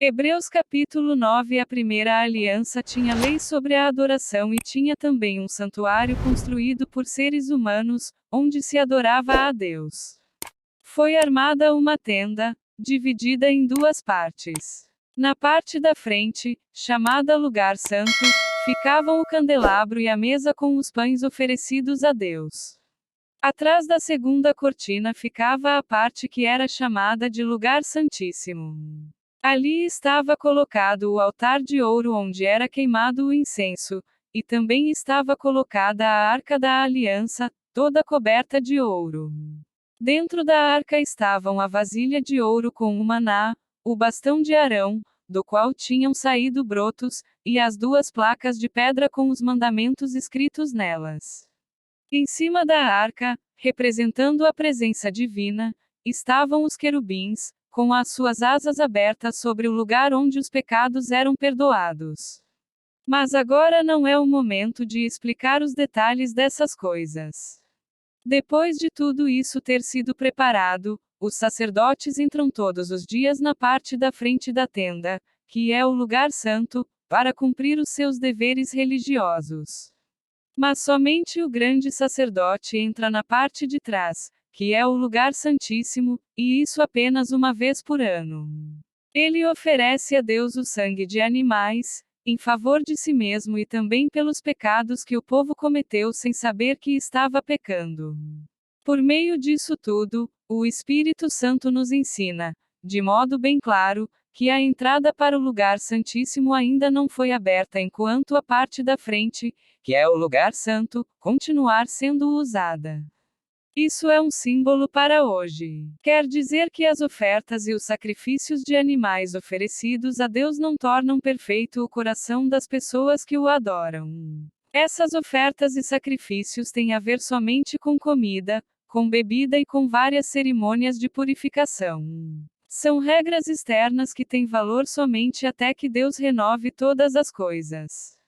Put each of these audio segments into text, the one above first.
Hebreus capítulo 9. A primeira aliança tinha lei sobre a adoração e tinha também um santuário construído por seres humanos, onde se adorava a Deus. Foi armada uma tenda, dividida em duas partes. Na parte da frente, chamada Lugar Santo, ficavam o candelabro e a mesa com os pães oferecidos a Deus. Atrás da segunda cortina ficava a parte que era chamada de Lugar Santíssimo. Ali estava colocado o altar de ouro onde era queimado o incenso, e também estava colocada a arca da aliança, toda coberta de ouro. Dentro da arca estavam a vasilha de ouro com o maná, o bastão de Arão, do qual tinham saído brotos, e as duas placas de pedra com os mandamentos escritos nelas. Em cima da arca, representando a presença divina, estavam os querubins, com as suas asas abertas sobre o lugar onde os pecados eram perdoados. Mas agora não é o momento de explicar os detalhes dessas coisas. Depois de tudo isso ter sido preparado, os sacerdotes entram todos os dias na parte da frente da tenda, que é o lugar santo, para cumprir os seus deveres religiosos. Mas somente o grande sacerdote entra na parte de trás, que é o lugar santíssimo, e isso apenas uma vez por ano. Ele oferece a Deus o sangue de animais, em favor de si mesmo e também pelos pecados que o povo cometeu sem saber que estava pecando. Por meio disso tudo, o Espírito Santo nos ensina, de modo bem claro, que a entrada para o lugar santíssimo ainda não foi aberta enquanto a parte da frente, que é o lugar santo, continuar sendo usada. Isso é um símbolo para hoje. Quer dizer que as ofertas e os sacrifícios de animais oferecidos a Deus não tornam perfeito o coração das pessoas que o adoram. Essas ofertas e sacrifícios têm a ver somente com comida, com bebida e com várias cerimônias de purificação. São regras externas que têm valor somente até que Deus renove todas as coisas.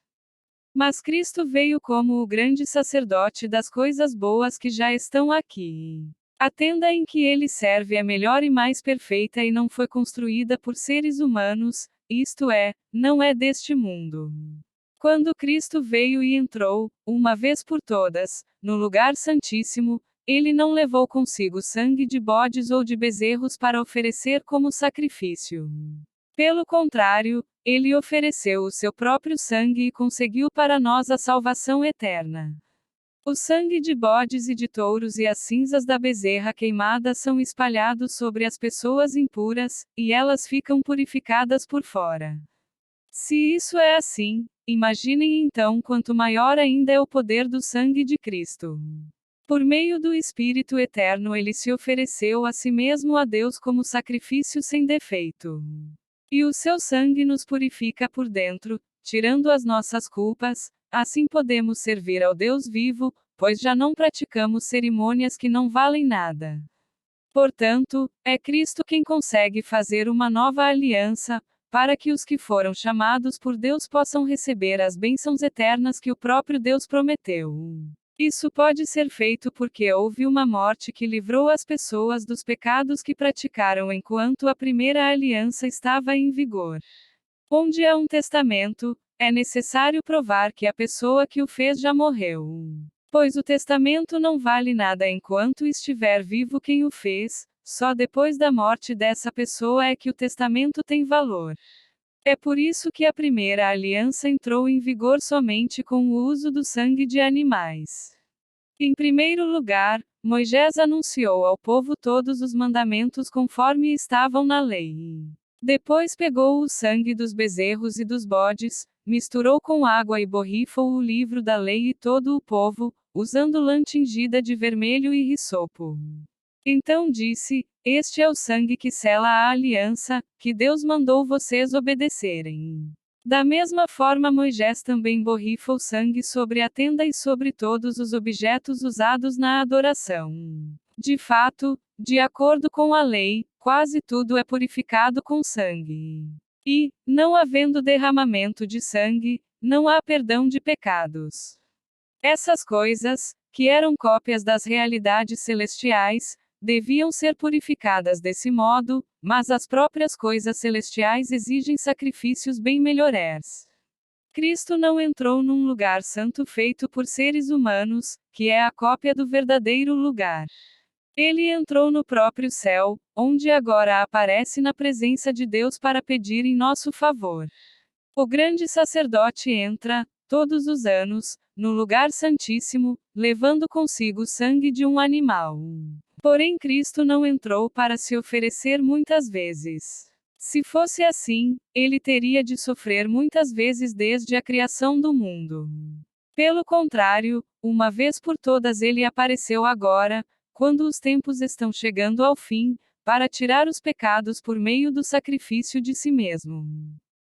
Mas Cristo veio como o grande sacerdote das coisas boas que já estão aqui. A tenda em que ele serve é melhor e mais perfeita e não foi construída por seres humanos, isto é, não é deste mundo. Quando Cristo veio e entrou, uma vez por todas, no lugar santíssimo, ele não levou consigo sangue de bodes ou de bezerros para oferecer como sacrifício. Pelo contrário, ele ofereceu o seu próprio sangue e conseguiu para nós a salvação eterna. O sangue de bodes e de touros e as cinzas da bezerra queimada são espalhados sobre as pessoas impuras, e elas ficam purificadas por fora. Se isso é assim, imaginem então quanto maior ainda é o poder do sangue de Cristo. Por meio do Espírito Eterno ele se ofereceu a si mesmo a Deus como sacrifício sem defeito. E o seu sangue nos purifica por dentro, tirando as nossas culpas, assim podemos servir ao Deus vivo, pois já não praticamos cerimônias que não valem nada. Portanto, é Cristo quem consegue fazer uma nova aliança, para que os que foram chamados por Deus possam receber as bênçãos eternas que o próprio Deus prometeu. Isso pode ser feito porque houve uma morte que livrou as pessoas dos pecados que praticaram enquanto a primeira aliança estava em vigor. Onde há um testamento, é necessário provar que a pessoa que o fez já morreu. Pois o testamento não vale nada enquanto estiver vivo quem o fez, só depois da morte dessa pessoa é que o testamento tem valor. É por isso que a primeira aliança entrou em vigor somente com o uso do sangue de animais. Em primeiro lugar, Moisés anunciou ao povo todos os mandamentos conforme estavam na lei. Depois pegou o sangue dos bezerros e dos bodes, misturou com água e borrifou o livro da lei e todo o povo, usando lã tingida de vermelho e hisopo. Então disse: Este é o sangue que sela a aliança, que Deus mandou vocês obedecerem. Da mesma forma Moisés também borrifa o sangue sobre a tenda e sobre todos os objetos usados na adoração. De fato, de acordo com a lei, quase tudo é purificado com sangue. E, não havendo derramamento de sangue, não há perdão de pecados. Essas coisas, que eram cópias das realidades celestiais, deviam ser purificadas desse modo, mas as próprias coisas celestiais exigem sacrifícios bem melhores. Cristo não entrou num lugar santo feito por seres humanos, que é a cópia do verdadeiro lugar. Ele entrou no próprio céu, onde agora aparece na presença de Deus para pedir em nosso favor. O grande sacerdote entra, todos os anos, no lugar santíssimo, levando consigo o sangue de um animal. Porém, Cristo não entrou para se oferecer muitas vezes. Se fosse assim, ele teria de sofrer muitas vezes desde a criação do mundo. Pelo contrário, uma vez por todas ele apareceu agora, quando os tempos estão chegando ao fim, para tirar os pecados por meio do sacrifício de si mesmo.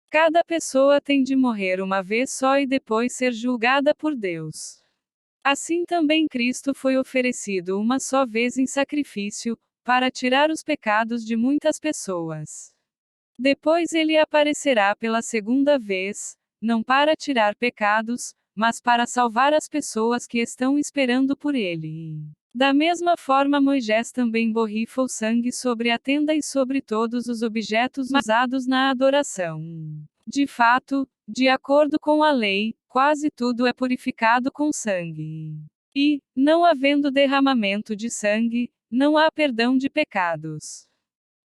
Cada pessoa tem de morrer uma vez só e depois ser julgada por Deus. Assim também Cristo foi oferecido uma só vez em sacrifício, para tirar os pecados de muitas pessoas. Depois ele aparecerá pela segunda vez, não para tirar pecados, mas para salvar as pessoas que estão esperando por ele. Da mesma forma, Moisés também borrifa o sangue sobre a tenda e sobre todos os objetos usados na adoração. De fato, de acordo com a lei, quase tudo é purificado com sangue. E, não havendo derramamento de sangue, não há perdão de pecados.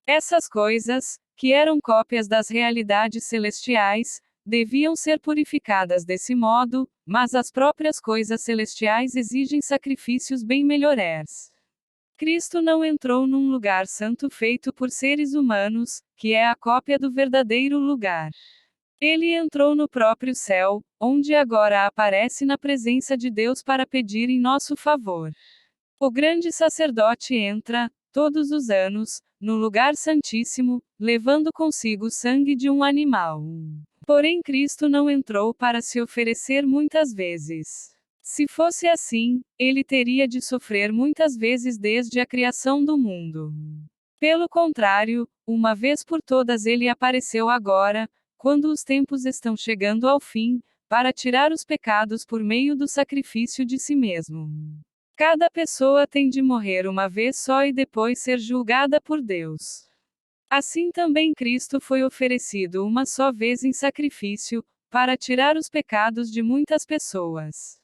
Essas coisas, que eram cópias das realidades celestiais, deviam ser purificadas desse modo, mas as próprias coisas celestiais exigem sacrifícios bem melhores. Cristo não entrou num lugar santo feito por seres humanos, que é a cópia do verdadeiro lugar. Ele entrou no próprio céu, onde agora aparece na presença de Deus para pedir em nosso favor. O grande sacerdote entra, todos os anos, no lugar santíssimo, levando consigo o sangue de um animal. Porém, Cristo não entrou para se oferecer muitas vezes. Se fosse assim, ele teria de sofrer muitas vezes desde a criação do mundo. Pelo contrário, uma vez por todas ele apareceu agora, quando os tempos estão chegando ao fim, para tirar os pecados por meio do sacrifício de si mesmo. Cada pessoa tem de morrer uma vez só e depois ser julgada por Deus. Assim também Cristo foi oferecido uma só vez em sacrifício, para tirar os pecados de muitas pessoas.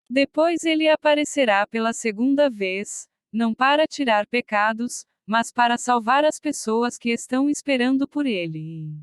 Depois ele aparecerá pela segunda vez, não para tirar pecados, mas para salvar as pessoas que estão esperando por ele.